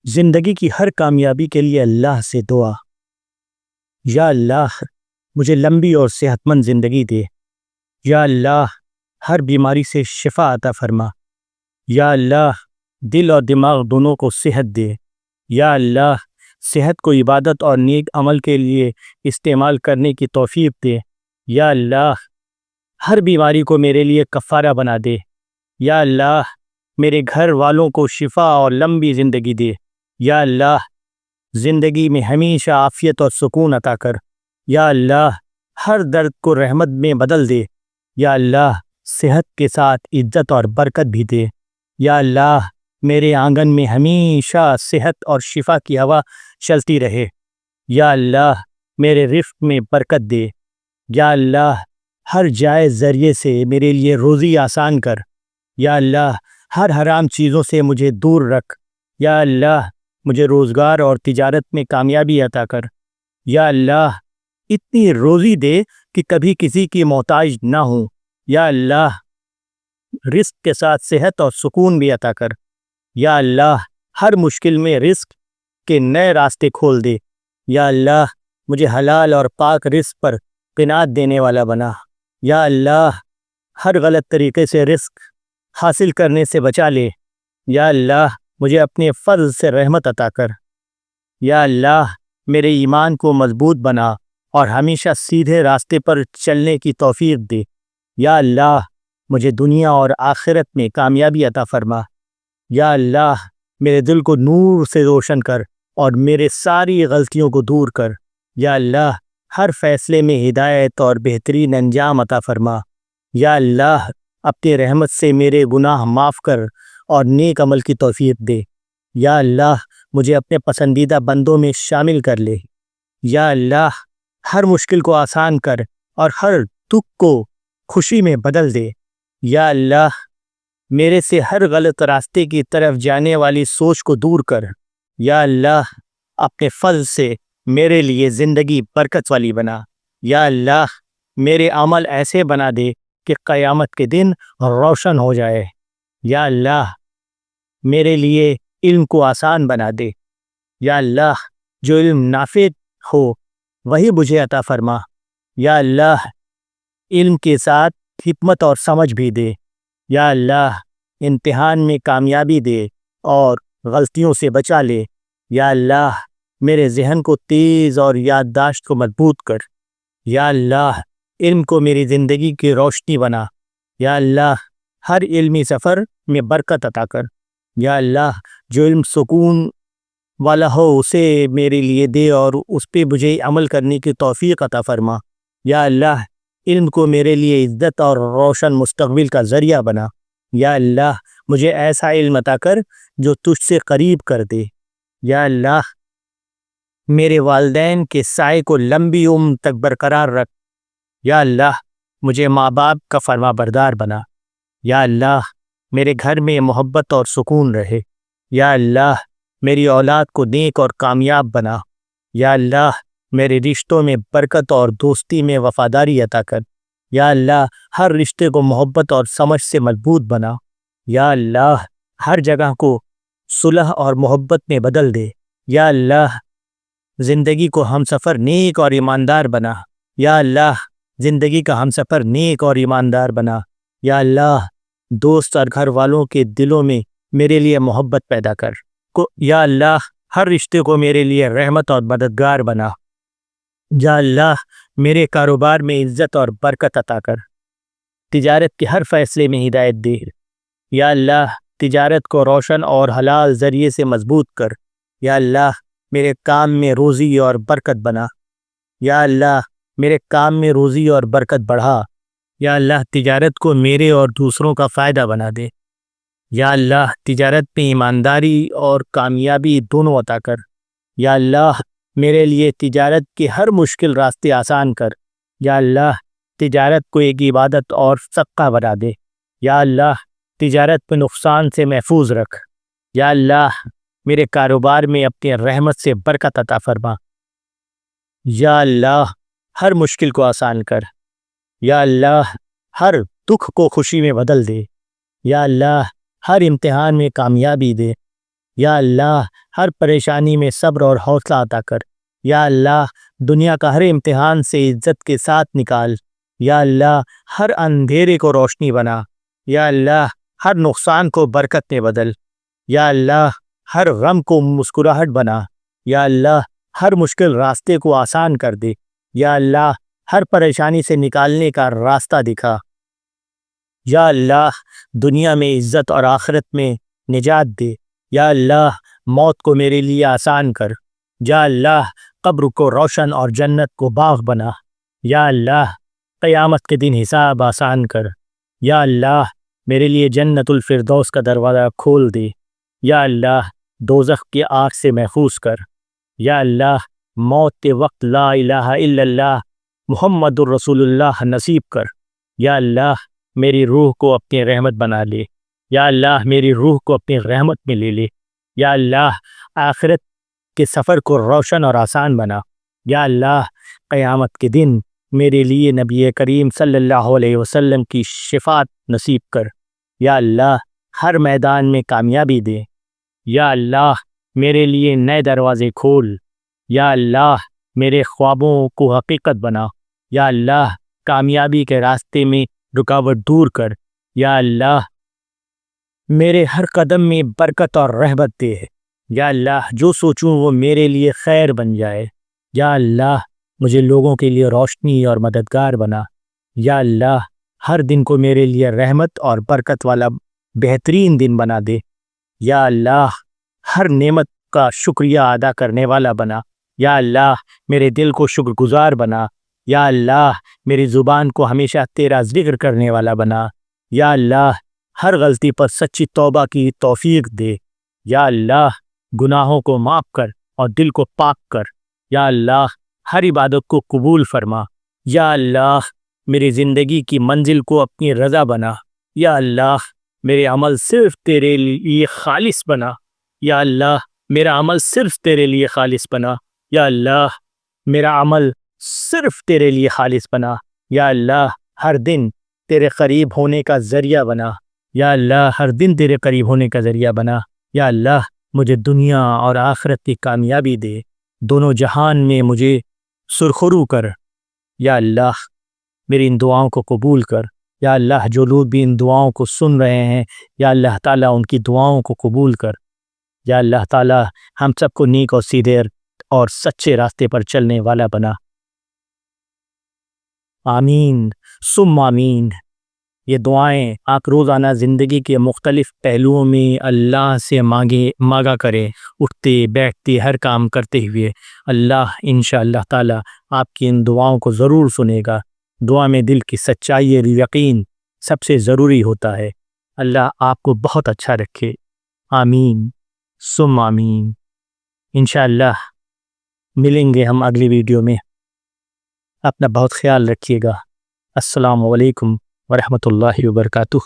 زندگی کی ہر کامیابی کے لیے اللہ سے دعا۔ یا اللہ مجھے لمبی اور صحت مند زندگی دے۔ یا اللہ ہر بیماری سے شفا عطا فرما۔ یا اللہ دل اور دماغ دونوں کو صحت دے۔ یا اللہ صحت کو عبادت اور نیک عمل کے لیے استعمال کرنے کی توفیق دے۔ یا اللہ ہر بیماری کو میرے لیے کفارہ بنا دے۔ یا اللہ میرے گھر والوں کو شفا اور لمبی زندگی دے۔ یا اللہ زندگی میں ہمیشہ عافیت اور سکون عطا کر۔ یا اللہ ہر درد کو رحمت میں بدل دے۔ یا اللہ صحت کے ساتھ عزت اور برکت بھی دے۔ یا اللہ میرے آنگن میں ہمیشہ صحت اور شفا کی ہوا چلتی رہے۔ یا اللہ میرے رزق میں برکت دے۔ یا اللہ ہر جائز ذریعے سے میرے لیے روزی آسان کر۔ یا اللہ ہر حرام چیزوں سے مجھے دور رکھ۔ یا اللہ مجھے روزگار اور تجارت میں کامیابی عطا کر۔ یا اللہ اتنی روزی دے کہ کبھی کسی کی محتاج نہ ہوں۔ یا اللہ رزق کے ساتھ صحت اور سکون بھی عطا کر۔ یا اللہ ہر مشکل میں رزق کے نئے راستے کھول دے۔ یا اللہ مجھے حلال اور پاک رزق پر قناعت دینے والا بنا۔ یا اللہ ہر غلط طریقے سے رزق حاصل کرنے سے بچا لے۔ یا اللہ مجھے اپنے فضل سے رحمت عطا کر۔ یا اللہ میرے ایمان کو مضبوط بنا اور ہمیشہ سیدھے راستے پر چلنے کی توفیق دے۔ یا اللہ مجھے دنیا اور آخرت میں کامیابی عطا فرما۔ یا اللہ میرے دل کو نور سے روشن کر اور میرے ساری غلطیوں کو دور کر۔ یا اللہ ہر فیصلے میں ہدایت اور بہترین انجام عطا فرما۔ یا اللہ اپنی رحمت سے میرے گناہ معاف کر اور نیک عمل کی توفیق دے۔ یا اللہ مجھے اپنے پسندیدہ بندوں میں شامل کر لے۔ یا اللہ ہر مشکل کو آسان کر اور ہر دکھ کو خوشی میں بدل دے۔ یا اللہ میرے سے ہر غلط راستے کی طرف جانے والی سوچ کو دور کر۔ یا اللہ اپنے فضل سے میرے لیے زندگی برکت والی بنا۔ یا اللہ میرے عمل ایسے بنا دے کہ قیامت کے دن روشن ہو جائے۔ یا اللہ میرے لیے علم کو آسان بنا دے۔ یا اللہ جو علم نافع ہو وہی مجھے عطا فرما۔ یا اللہ علم کے ساتھ حکمت اور سمجھ بھی دے۔ یا اللہ امتحان میں کامیابی دے اور غلطیوں سے بچا لے۔ یا اللہ میرے ذہن کو تیز اور یادداشت کو مضبوط کر۔ یا اللہ علم کو میری زندگی کی روشنی بنا۔ یا اللہ ہر علمی سفر میں برکت عطا کر۔ یا اللہ جو علم سکون والا ہو اسے میرے لیے دے اور اس پہ مجھے عمل کرنے کی توفیق عطا فرما۔ یا اللہ علم کو میرے لیے عزت اور روشن مستقبل کا ذریعہ بنا۔ یا اللہ مجھے ایسا علم عطا کر جو تجھ سے قریب کر دے۔ یا اللہ میرے والدین کے سائے کو لمبی عمر تک برقرار رکھ۔ یا اللہ مجھے ماں باپ کا فرما بردار بنا۔ یا اللہ میرے گھر میں محبت اور سکون رہے۔ یا اللہ میری اولاد کو نیک اور کامیاب بنا۔ یا اللہ میرے رشتوں میں برکت اور دوستی میں وفاداری عطا کر۔ یا اللہ ہر رشتے کو محبت اور سمجھ سے مضبوط بنا۔ یا اللہ ہر جگہ کو صلح اور محبت میں بدل دے۔ یا اللہ زندگی کو ہم سفر نیک اور ایماندار بنا۔ یا اللہ زندگی کا ہم سفر نیک اور ایماندار بنا۔ یا اللہ دوست اور گھر والوں کے دلوں میں میرے لیے محبت پیدا کر۔ یا اللہ ہر رشتے کو میرے لیے رحمت اور مددگار بنا۔ یا اللہ میرے کاروبار میں عزت اور برکت عطا کر۔ تجارت کے ہر فیصلے میں ہدایت دے۔ یا اللہ تجارت کو روشن اور حلال ذریعے سے مضبوط کر۔ یا اللہ میرے کام میں روزی اور برکت بنا۔ یا اللہ میرے کام میں روزی اور برکت بڑھا۔ یا اللہ تجارت کو میرے اور دوسروں کا فائدہ بنا دے۔ یا اللہ تجارت میں ایمانداری اور کامیابی دونوں عطا کر۔ یا اللہ میرے لیے تجارت کے ہر مشکل راستے آسان کر۔ یا اللہ تجارت کو ایک عبادت اور صدقہ بنا دے۔ یا اللہ تجارت میں نقصان سے محفوظ رکھ۔ یا اللہ میرے کاروبار میں اپنی رحمت سے برکت عطا فرما۔ یا اللہ ہر مشکل کو آسان کر۔ یا اللہ ہر دکھ کو خوشی میں بدل دے۔ یا اللہ ہر امتحان میں کامیابی دے۔ یا اللہ ہر پریشانی میں صبر اور حوصلہ عطا کر۔ یا اللہ دنیا کا ہر امتحان سے عزت کے ساتھ نکال۔ یا اللہ ہر اندھیرے کو روشنی بنا۔ یا اللہ ہر نقصان کو برکت میں بدل۔ یا اللہ ہر غم کو مسکراہٹ بنا۔ یا اللہ ہر مشکل راستے کو آسان کر دے۔ یا اللہ ہر پریشانی سے نکالنے کا راستہ دکھا۔ یا اللہ دنیا میں عزت اور آخرت میں نجات دے۔ یا اللہ موت کو میرے لیے آسان کر۔ یا اللہ قبر کو روشن اور جنت کو باغ بنا۔ یا اللہ قیامت کے دن حساب آسان کر۔ یا اللہ میرے لیے جنت الفردوس کا دروازہ کھول دے۔ یا اللہ دوزخ کی آگ سے محفوظ کر۔ یا اللہ موت کے وقت لا الہ الا اللہ محمد الرسول اللہ نصیب کر۔ یا اللہ میری روح کو اپنی رحمت بنا لے۔ یا اللہ میری روح کو اپنی رحمت میں لے لے۔ یا اللہ آخرت کے سفر کو روشن اور آسان بنا۔ یا اللہ قیامت کے دن میرے لیے نبی کریم صلی اللہ علیہ وسلم کی شفاعت نصیب کر۔ یا اللہ ہر میدان میں کامیابی دے۔ یا اللہ میرے لیے نئے دروازے کھول۔ یا اللہ میرے خوابوں کو حقیقت بنا۔ یا اللہ کامیابی کے راستے میں رکاوٹ دور کر۔ یا اللہ میرے ہر قدم میں برکت اور رحمت دے۔ یا اللہ جو سوچوں وہ میرے لیے خیر بن جائے۔ یا اللہ مجھے لوگوں کے لیے روشنی اور مددگار بنا۔ یا اللہ ہر دن کو میرے لیے رحمت اور برکت والا بہترین دن بنا دے۔ یا اللہ ہر نعمت کا شکریہ ادا کرنے والا بنا۔ یا اللہ میرے دل کو شکر گزار بنا۔ یا اللہ میری زبان کو ہمیشہ تیرا ذکر کرنے والا بنا۔ یا اللہ ہر غلطی پر سچی توبہ کی توفیق دے۔ یا اللہ گناہوں کو معاف کر اور دل کو پاک کر۔ یا اللہ ہر عبادت کو قبول فرما۔ یا اللہ میری زندگی کی منزل کو اپنی رضا بنا۔ یا اللہ میرے عمل صرف تیرے لیے خالص بنا۔ یا اللہ میرا عمل صرف تیرے لیے خالص بنا۔ یا اللہ میرا عمل صرف تیرے لیے خالص بنا۔ یا اللہ ہر دن تیرے قریب ہونے کا ذریعہ بنا۔ یا اللہ ہر دن تیرے قریب ہونے کا ذریعہ بنا۔ یا اللہ مجھے دنیا اور آخرت کی کامیابی دے، دونوں جہان میں مجھے سرخرو کر۔ یا اللہ میری ان دعاؤں کو قبول کر۔ یا اللہ جو لوگ بھی ان دعاؤں کو سن رہے ہیں یا اللہ تعالیٰ ان کی دعاؤں کو قبول کر۔ یا اللہ تعالیٰ ہم سب کو نیک اور سیدھے اور سچے راستے پر چلنے والا بنا۔ آمین ثم آمین۔ یہ دعائیں آپ روزانہ زندگی کے مختلف پہلوؤں میں اللہ سے مانگا کریں، اٹھتے بیٹھتے ہر کام کرتے ہوئے۔ اللہ انشاءاللہ تعالی آپ کی ان دعاؤں کو ضرور سنے گا۔ دعا میں دل کی سچائی اور یقین سب سے ضروری ہوتا ہے۔ اللہ آپ کو بہت اچھا رکھے۔ آمین ثم آمین۔ انشاءاللہ ملیں گے ہم اگلی ویڈیو میں۔ اپنا بہت خیال رکھیے گا۔ السلام علیکم ورحمۃ اللہ وبرکاتہ۔